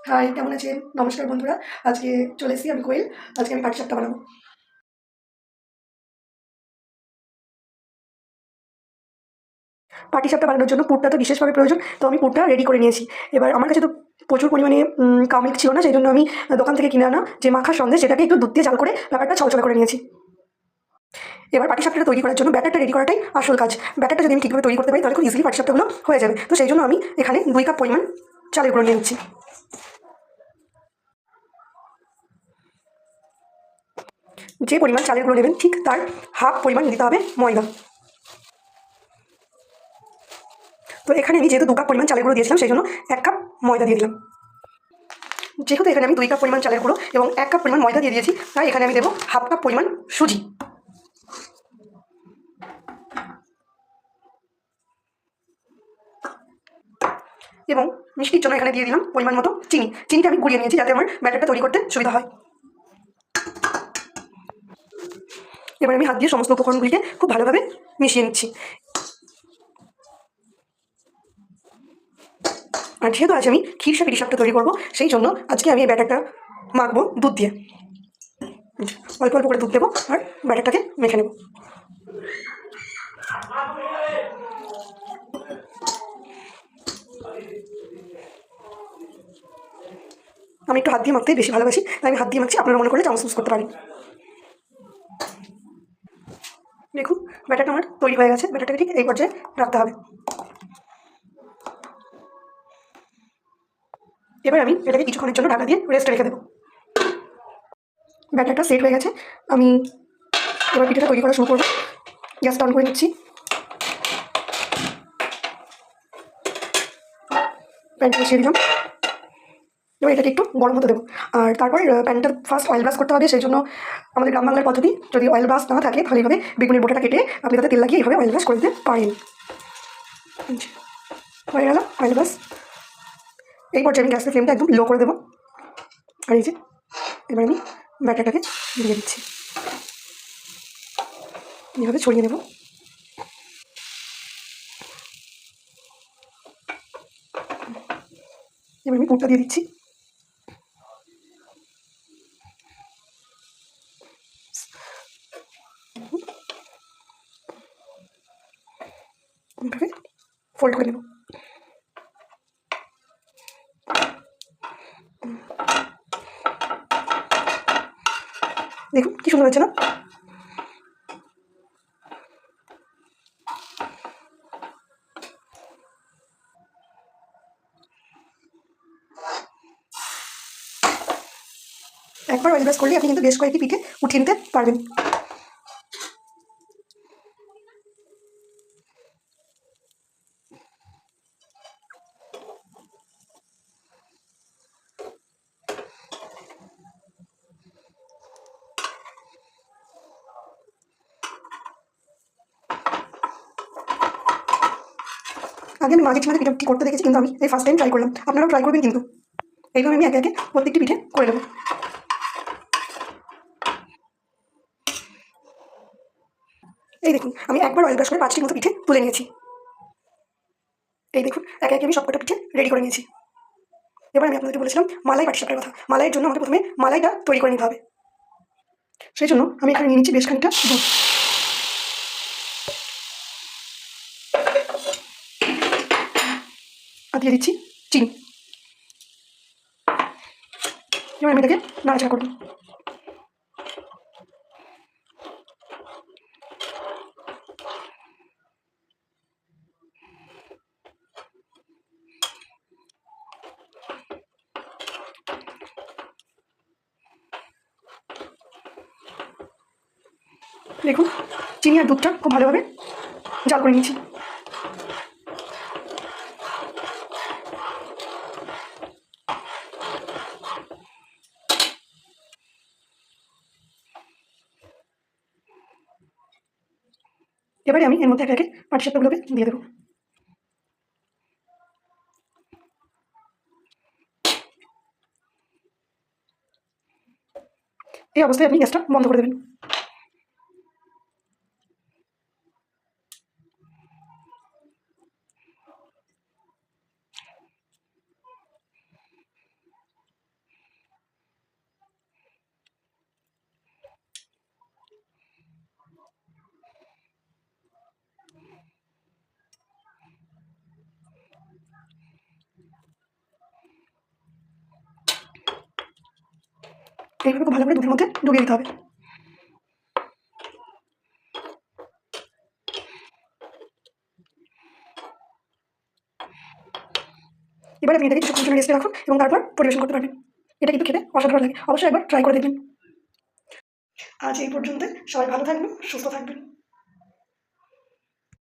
High, কেমন আছেন? নমস্কার বন্ধুরা। আজকে চলে এসেছি আমি কোয়েল। আজকে আমি পাটিসাপটা বানাবো। পাটিসাপটা বানানোর জন্য পুরটা তো বিশেষভাবে প্রয়োজন। তো আমি পুরটা রেডি করে নিয়েছি। এবার আমার কাছে তো প্রচুর পরিমাণে কাউ মিল্ক ছিল না। সেইজন্য আমি দোকান থেকে কিনে আনা যে মাখা সন্দেশ সেটাকে একটু দুধ দিয়ে জাল করে ব্যাপারটা ছলছল করে নিয়েছি। এবার পাটিসাপটাটা তৈরি করার জন্য ব্যাটারটা রেডি করাটাই আসল কাজ। ব্যাটারটা যদি আমি ঠিকভাবে তৈরি করতে পারি তাহলে খুব ইজিলি পাটিসাপটাগুলো হয়ে যাবে। তো সেই জন্য আমি এখানে 2 কাপ পরিমাণ চালের গুঁড়ো নিয়ে নিচ্ছি। যে পরিমাণ চালের গুঁড়ো নেবেন ঠিক তার হাফ পরিমাণ দিতে হবে ময়দা। তো এখানে আমি যেহেতু 2 কাপ পরিমাণ চালের গুঁড়ো দিয়েছিলাম সেই জন্য 1 কাপ ময়দা দিয়ে দিলাম। যেহেতু এখানে আমি 2 কাপ পরিমাণ চালের গুঁড়ো এবং 1 কাপ পরিমাণ ময়দা দিয়ে দিয়েছি, তাই এখানে আমি দেবো হাফ কাপ পরিমাণ সুজি। এবং মিষ্টির জন্য এখানে দিয়ে দিলাম পরিমাণ মতো চিনি। চিনিটা আমি গুঁড়িয়ে নিয়েছি যাতে আমার ব্যাটারটা তৈরি করতে সুবিধা হয়। এবার আমি হাত দিয়ে সমস্ত উপকরণগুলিকে খুব ভালোভাবে মিশিয়ে নিচ্ছি। আর যেহেতু আজ আমি ক্ষীরসা পিঠিসাপটা তৈরি করবো, সেই জন্য আজকে আমি এই ব্যাটারটা মাখবো দুধ দিয়ে। অল্প অল্প করে দুধ দেবো আর ব্যাটারটাকে মেখে নেব। আমি একটু হাত দিয়ে মাখতেই বেশি ভালোবাসি, তাই আমি হাত দিয়ে মাখছি। আপনারা মনে করলে চামচ ইউজ করতে পারেন। দেখুন, ব্যাটারটা আমার তৈরি হয়ে গেছে। ব্যাটারটাকে ঠিক এই পর্যায়ে রাখতে হবে। এবার আমি এটাকে কিছুক্ষণের জন্য ঢাকা দিয়ে রেস্টে রেখে দেবো। ব্যাটারটা সেট হয়ে গেছে। আমি এবার পিঠাটা তৈরি করা শুরু করবো। গ্যাসটা অন করে নিচ্ছি। প্যানটা বসিয়ে দিলাম। এবার এটাকে একটু গরম হতে দেবো। আর তারপর প্যানটা ফার্স্ট অয়েল ব্রাশ করতে হবে। সেই জন্য আমাদের গ্রাম বাংলার পদ্ধতি, যদি অয়েল ব্রাশ না থাকে তাহলে এইভাবে বেগুনের বোটাটা কেটে আপনি তাতে তেল লাগিয়ে এইভাবে অয়েল ব্রাশ করে দিতে পারেন। হয়ে গেল অয়েল ব্রাশ। এই পর্যায়ে আমি গ্যাসের ফ্লেমটা একদম লো করে দেবো। আর এই যে এবার আমি ব্যাটারটাকে দিয়ে দিচ্ছি, এইভাবে ছড়িয়ে নেব। এবার আমি পুরটা দিয়ে দিচ্ছি। এইভাবে ফোল্ড করে নেব। দেখুন কি সুন্দর হচ্ছে না? একবার অয়েল ব্রাশ করলে আপনি কিন্তু বেশ কয়েকটি পিঠে উঠিয়ে নিতে পারবেন। আগে আমি মাঝে মাঝে পিঠে করতে দেখেছি, কিন্তু আমি এই ফার্স্ট টাইম ট্রাই করলাম। আপনারাও ট্রাই করবেন কিন্তু। এইভাবে আমি একে একে প্রত্যেকটি পিঠে করে নেব। এই দেখুন, আমি একবার অয়েল ব্রাশ করে 5টির মতো পিঠে তুলে নিয়েছি। এই দেখুন, একে একে আমি সবকটা পিঠে রেডি করে নিয়েছি। এবার আমি আপনাদেরকে বলেছিলাম মালাই পাটিসাপটার কথা। মালাইয়ের জন্য আমাকে প্রথমে মালাইটা তৈরি করে নিতে হবে। সেই জন্য আমি এখানে নিয়ে নিচ্ছি বেশ খানিকটা দুধ। আর দিয়ে দিচ্ছি চিনি। এবার আমি এটাকে নাড়াচাড়া করবো। দেখুন, চিনি আর দুধটা খুব ভালোভাবে জাল করে নিচ্ছি। এবারে আমি এর মধ্যে একে একে পাটিসাপটাগুলোকে দিয়ে দেবো। এই অবস্থায় আপনি গ্যাসটা বন্ধ করে দেবেন। এইভাবে খুব ভালো করে দুধের মধ্যে ডুবিয়ে দিতে হবে। এবার আপনি এটাকে কিছুক্ষণ জন্য রেস্টে রাখুন এবং তারপর পরিবেশন করতে পারবেন। এটা কিন্তু খেতে অসাধারণ লাগে, অবশ্যই একবার ট্রাই করে দেখবেন। আজ এই পর্যন্ত, সবাই ভালো থাকবেন, সুস্থ থাকবেন।